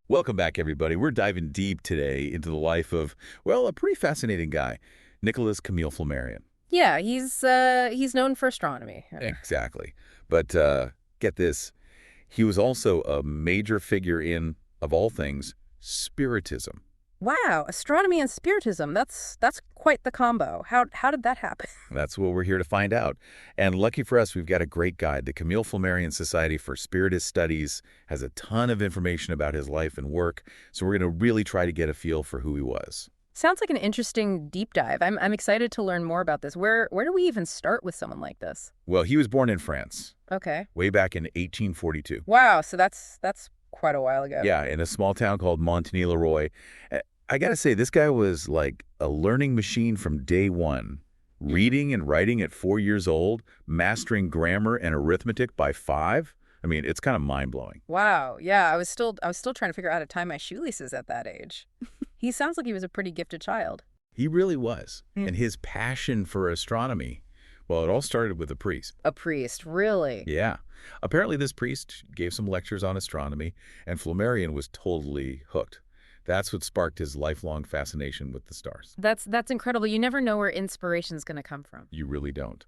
Welcome back, everybody. We're diving deep today into the life of, well, a pretty fascinating guy, Nicholas Camille Flammarion. Yeah, he's known for astronomy. Exactly. But get this, he was also a major figure in, of all things, Spiritism. Wow, astronomy and spiritism. That's quite the combo. How did that happen? That's what we're here to find out. And lucky for us, we've got a great guide. The Camille Flammarion Society for Spiritist Studies has a ton of information about his life and work, so we're going to really try to get a feel for who he was. Sounds like an interesting deep dive. I'm excited to learn more about this. Where do we even start with someone like this? Well, he was born in France, Okay. way back in 1842. Wow, so that's quite a while ago. Yeah, in a small town called Montigny-le-Roi. I got to say, this guy was like a learning machine from day one. Reading and writing at 4 years old, mastering grammar and arithmetic by 5. I mean, it's kind of mind-blowing. Wow. Yeah, I was still trying to figure out how to tie my shoelaces at that age. He sounds like he was a pretty gifted child. He really was. Hmm. And his passion for astronomy, well, it all started with a priest. A priest, really? Yeah. Apparently, this priest gave some lectures on astronomy, and Flammarion was totally hooked. That's what sparked his lifelong fascination with the stars. That's incredible. You never know where inspiration's going to come from. You really don't.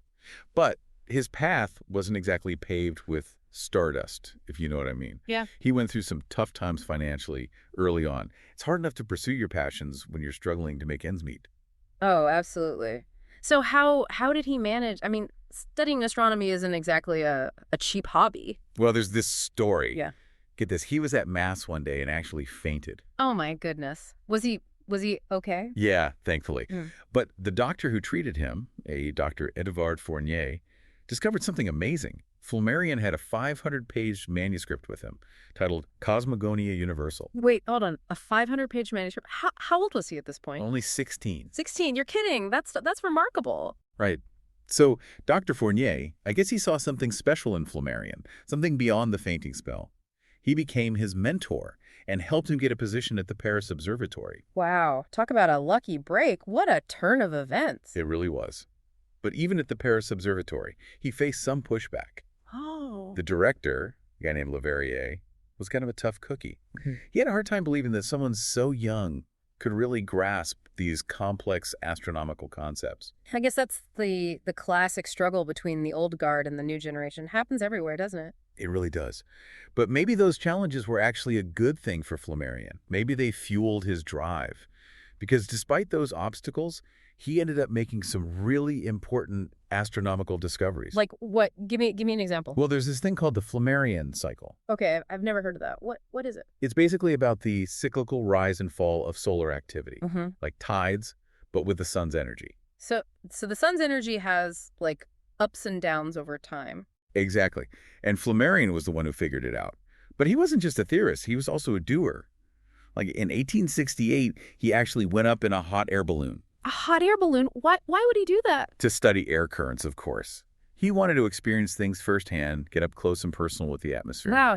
But his path wasn't exactly paved with stardust, if you know what I mean. Yeah. He went through some tough times financially early on. It's hard enough to pursue your passions when you're struggling to make ends meet. Oh, absolutely. So how did he manage? I mean, studying astronomy isn't exactly a cheap hobby. Well, there's this story. Yeah. Get this, he was at mass one day and actually fainted. Oh my goodness. Was he okay? Yeah, thankfully. Mm. But the doctor who treated him, a Dr. Edouard Fournier, discovered something amazing. Flammarion had a 500-page manuscript with him titled Cosmogonia Universal. Wait, hold on. A 500-page manuscript. How old was he at this point? Only 16. 16. You're kidding. That's remarkable. Right. So Dr. Fournier, I guess he saw something special in Flammarion, something beyond the fainting spell. He became his mentor and helped him get a position at the Paris Observatory. Wow. Talk about a lucky break. What a turn of events. It really was. But even at the Paris Observatory, he faced some pushback. Oh. The director, a guy named Leverrier, was kind of a tough cookie. He had a hard time believing that someone so young could really grasp these complex astronomical concepts. I guess that's the classic struggle between the old guard and the new generation. Happens everywhere, doesn't it? It really does. But maybe those challenges were actually a good thing for Flammarion. Maybe they fueled his drive. Because despite those obstacles, he ended up making some really important astronomical discoveries. Like what? Give me an example. Well, there's this thing called the Flammarion cycle. Okay, I've never heard of that. What is it? It's basically about the cyclical rise and fall of solar activity, Mm-hmm. like tides, but with the sun's energy. So the sun's energy has like ups and downs over time. Exactly. And Flammarion was the one who figured it out. But he wasn't just a theorist, he was also a doer. Like in 1868, he actually went up in a hot air balloon. A hot air balloon? Why would he do that? To study air currents, of course. He wanted to experience things firsthand, get up close and personal with the atmosphere. Wow,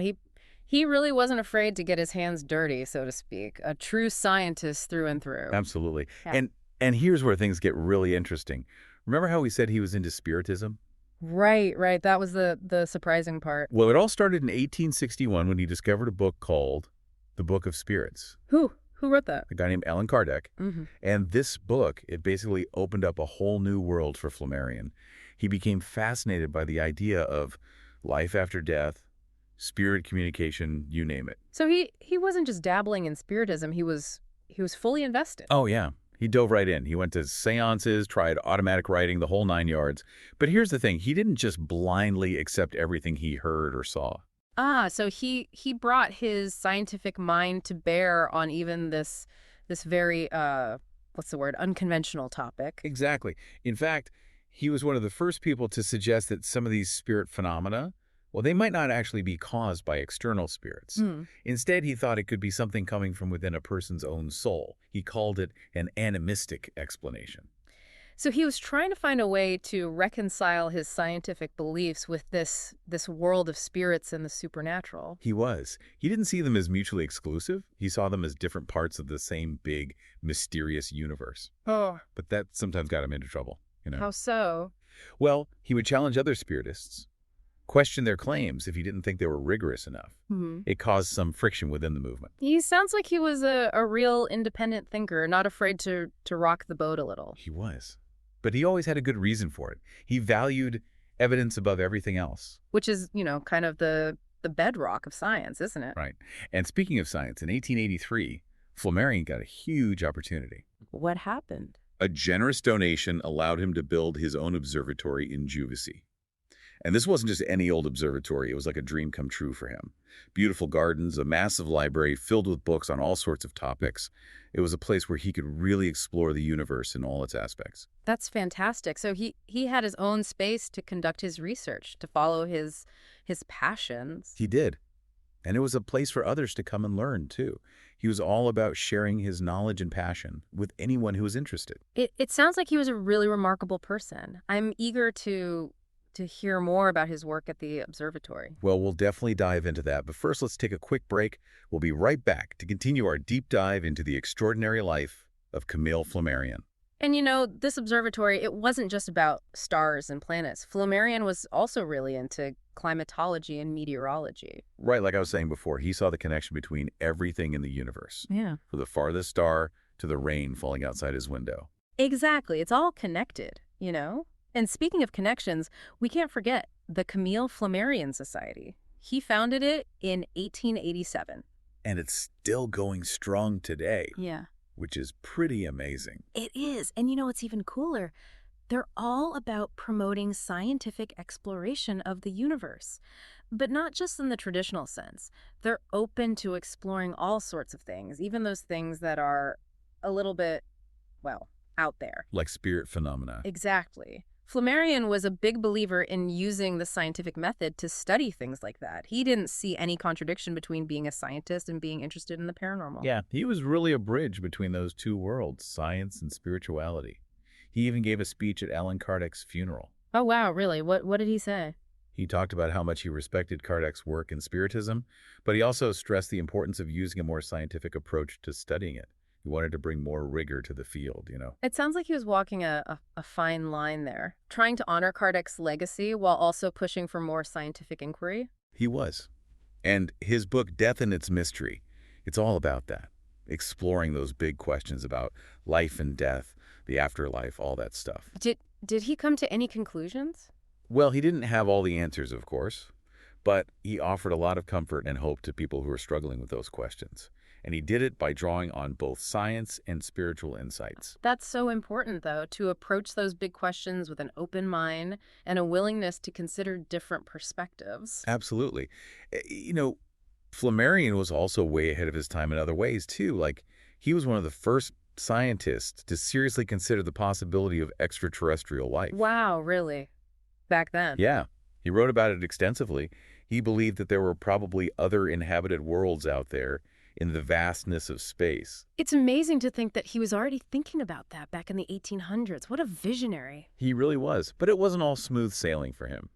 he really wasn't afraid to get his hands dirty, so to speak. A true scientist through and through. Absolutely. Yeah. And here's where things get really interesting. Remember how we said he was into Spiritism? Right. That was the surprising part. Well, it all started in 1861 when he discovered a book called The Book of Spirits. Who wrote that? A guy named Allan Kardec. Mm-hmm. And this book, it basically opened up a whole new world for Flammarion. He became fascinated by the idea of life after death, spirit communication, you name it. So he wasn't just dabbling in spiritism. He was fully invested. Oh, yeah. He dove right in. He went to seances, tried automatic writing, the whole 9 yards. But here's the thing. He didn't just blindly accept everything he heard or saw. So he brought his scientific mind to bear on even this very what's the word, unconventional topic. Exactly. In fact, he was one of the first people to suggest that some of these spirit phenomena, well, they might not actually be caused by external spirits. Hmm. Instead, he thought it could be something coming from within a person's own soul. He called it an animistic explanation. So he was trying to find a way to reconcile his scientific beliefs with this world of spirits and the supernatural. He was. He didn't see them as mutually exclusive. He saw them as different parts of the same big, mysterious universe. Oh. But that sometimes got him into trouble, you know. How so? Well, he would challenge other spiritists, questioned their claims if he didn't think they were rigorous enough. Hmm. It caused some friction within the movement. He sounds like he was a real independent thinker, not afraid to rock the boat a little. He was. But he always had a good reason for it. He valued evidence above everything else. Which is, kind of the bedrock of science, isn't it? Right. And speaking of science, in 1883, Flammarion got a huge opportunity. What happened? A generous donation allowed him to build his own observatory in Juvisy. And this wasn't just any old observatory. It was like a dream come true for him. Beautiful gardens, a massive library filled with books on all sorts of topics. It was a place where he could really explore the universe in all its aspects. That's fantastic. So he had his own space to conduct his research, to follow his passions. He did. And it was a place for others to come and learn, too. He was all about sharing his knowledge and passion with anyone who was interested. It sounds like he was a really remarkable person. I'm eager to hear more about his work at the observatory. Well, we'll definitely dive into that. But first, let's take a quick break. We'll be right back to continue our deep dive into the extraordinary life of Camille Flammarion. And this observatory, it wasn't just about stars and planets. Flammarion was also really into climatology and meteorology. Right, like I was saying before, he saw the connection between everything in the universe, Yeah. from the farthest star to the rain falling outside his window. Exactly. It's all connected. And speaking of connections, we can't forget the Camille Flammarion Society. He founded it in 1887. And it's still going strong today, Yeah. which is pretty amazing. It is. And what's even cooler? They're all about promoting scientific exploration of the universe. But not just in the traditional sense. They're open to exploring all sorts of things, even those things that are a little bit, out there. Like spirit phenomena. Exactly. Flammarion was a big believer in using the scientific method to study things like that. He didn't see any contradiction between being a scientist and being interested in the paranormal. Yeah, he was really a bridge between those two worlds, science and spirituality. He even gave a speech at Allan Kardec's funeral. Oh, wow, really? What did he say? He talked about how much he respected Kardec's work in Spiritism, but he also stressed the importance of using a more scientific approach to studying it. He wanted to bring more rigor to the field. It sounds like he was walking a fine line there, trying to honor Kardec's legacy while also pushing for more scientific inquiry. He was. And his book, Death and Its Mystery, it's all about that, exploring those big questions about life and death, the afterlife, all that stuff. Did he come to any conclusions? Well, he didn't have all the answers, of course, but he offered a lot of comfort and hope to people who are struggling with those questions. And he did it by drawing on both science and spiritual insights. That's so important, though, to approach those big questions with an open mind and a willingness to consider different perspectives. Absolutely. Flammarion was also way ahead of his time in other ways, too. Like, he was one of the first scientists to seriously consider the possibility of extraterrestrial life. Wow, really? Back then? Yeah. He wrote about it extensively. He believed that there were probably other inhabited worlds out there in the vastness of space. It's amazing to think that he was already thinking about that back in the 1800s. What a visionary. He really was. But it wasn't all smooth sailing for him.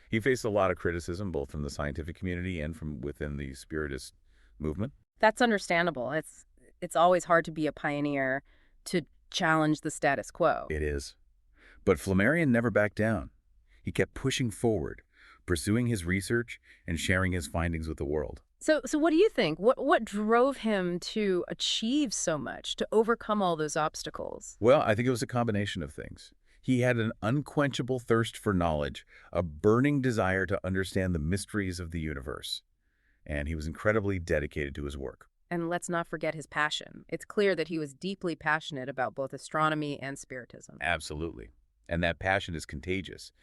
He faced a lot of criticism, both from the scientific community and from within the Spiritist movement. That's understandable. It's always hard to be a pioneer, to challenge the status quo. It is. But Flammarion never backed down. He kept pushing forward, pursuing his research and sharing his findings with the world. So what do you think? What drove him to achieve so much, to overcome all those obstacles? Well, I think it was a combination of things. He had an unquenchable thirst for knowledge, a burning desire to understand the mysteries of the universe, and he was incredibly dedicated to his work. And let's not forget his passion. It's clear that he was deeply passionate about both astronomy and spiritism. Absolutely. And that passion is contagious.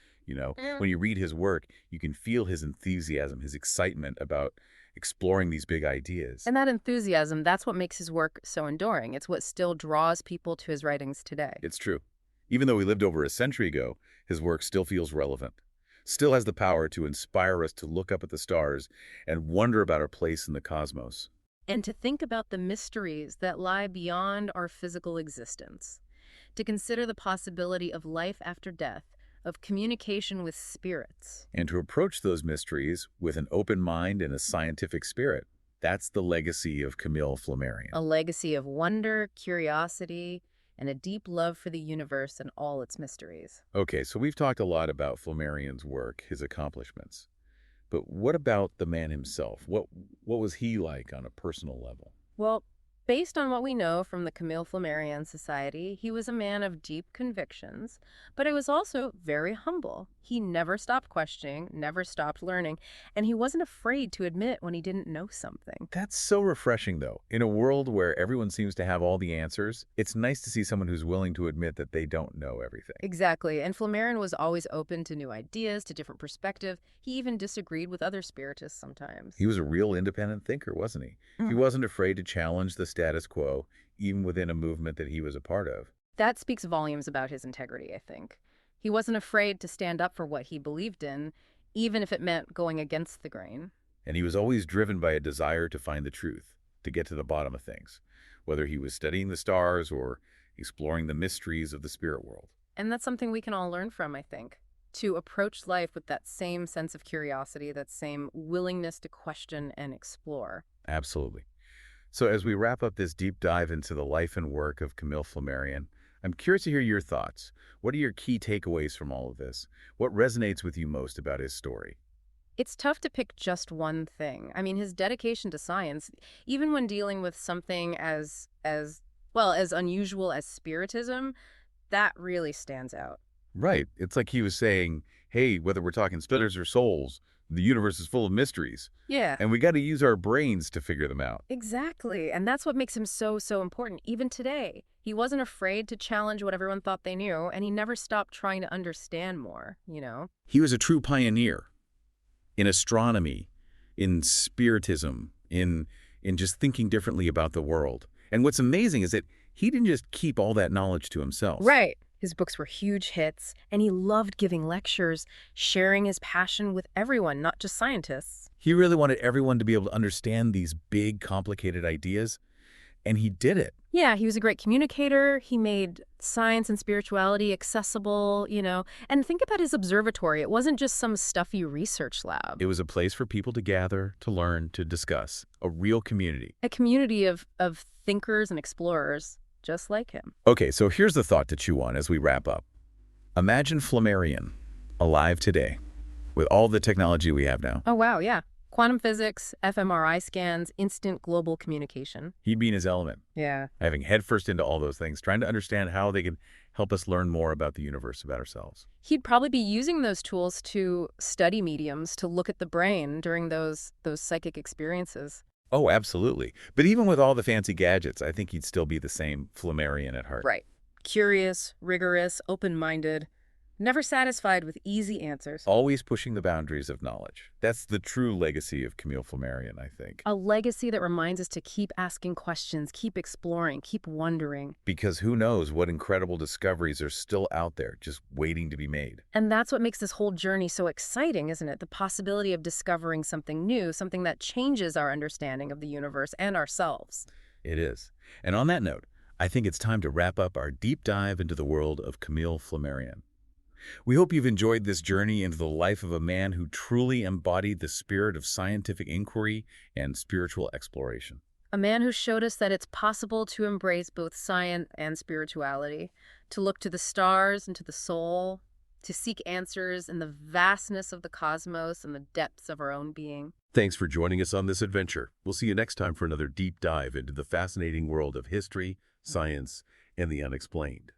When you read his work, you can feel his enthusiasm, his excitement about exploring these big ideas. And that enthusiasm, that's what makes his work so enduring. It's what still draws people to his writings today. It's true. Even though he lived over a century ago, his work still feels relevant, still has the power to inspire us to look up at the stars and wonder about our place in the cosmos. And to think about the mysteries that lie beyond our physical existence. To consider the possibility of life after death, of communication with spirits. And to approach those mysteries with an open mind and a scientific spirit. That's the legacy of Camille Flammarion. A legacy of wonder, curiosity, and a deep love for the universe and all its mysteries. Okay, so we've talked a lot about Flammarion's work, his accomplishments. But what about the man himself? What was he like on a personal level? Well, based on what we know from the Camille Flammarion Society, he was a man of deep convictions, but he was also very humble. He never stopped questioning, never stopped learning, and he wasn't afraid to admit when he didn't know something. That's so refreshing, though. In a world where everyone seems to have all the answers, it's nice to see someone who's willing to admit that they don't know everything. Exactly, and Flammarion was always open to new ideas, to different perspectives. He even disagreed with other Spiritists sometimes. He was a real independent thinker, wasn't he? He wasn't afraid to challenge the status quo, even within a movement that he was a part of. That speaks volumes about his integrity, I think. He wasn't afraid to stand up for what he believed in, even if it meant going against the grain. And he was always driven by a desire to find the truth, to get to the bottom of things, whether he was studying the stars or exploring the mysteries of the spirit world. And that's something we can all learn from, I think. To approach life with that same sense of curiosity, that same willingness to question and explore. Absolutely. So as we wrap up this deep dive into the life and work of Camille Flammarion, I'm curious to hear your thoughts. What are your key takeaways from all of this? What resonates with you most about his story? It's tough to pick just one thing. I mean, his dedication to science, even when dealing with something as unusual as Spiritism, that really stands out. Right. It's like he was saying, hey, whether we're talking spirits or souls, the universe is full of mysteries, Yeah. and we got to use our brains to figure them out. Exactly. And that's what makes him so important, even today. He wasn't afraid to challenge what everyone thought they knew, and he never stopped trying to understand more. He was a true pioneer in astronomy, in spiritism, in just thinking differently about the world. And what's amazing is that he didn't just keep all that knowledge to himself. Right. His books were huge hits, and he loved giving lectures, sharing his passion with everyone, not just scientists. He really wanted everyone to be able to understand these big, complicated ideas, and he did it. Yeah, he was a great communicator. He made science and spirituality accessible. And think about his observatory. It wasn't just some stuffy research lab. It was a place for people to gather, to learn, to discuss, a real community. A community of thinkers and explorers just like him. Okay, so here's the thought to chew on as we wrap up. Imagine Flammarion, alive today, with all the technology we have now. Oh, wow, yeah. Quantum physics, fMRI scans, instant global communication. He'd be in his element, Yeah. having headfirst into all those things, trying to understand how they could help us learn more about the universe, about ourselves. He'd probably be using those tools to study mediums, to look at the brain during those psychic experiences. Oh, absolutely. But even with all the fancy gadgets, I think he'd still be the same Flammarion at heart. Right. Curious, rigorous, open-minded, never satisfied with easy answers. Always pushing the boundaries of knowledge. That's the true legacy of Camille Flammarion, I think. A legacy that reminds us to keep asking questions, keep exploring, keep wondering. Because who knows what incredible discoveries are still out there, just waiting to be made. And that's what makes this whole journey so exciting, isn't it? The possibility of discovering something new, something that changes our understanding of the universe and ourselves. It is. And on that note, I think it's time to wrap up our deep dive into the world of Camille Flammarion. We hope you've enjoyed this journey into the life of a man who truly embodied the spirit of scientific inquiry and spiritual exploration. A man who showed us that it's possible to embrace both science and spirituality, to look to the stars and to the soul, to seek answers in the vastness of the cosmos and the depths of our own being. Thanks for joining us on this adventure. We'll see you next time for another deep dive into the fascinating world of history, science, and the unexplained.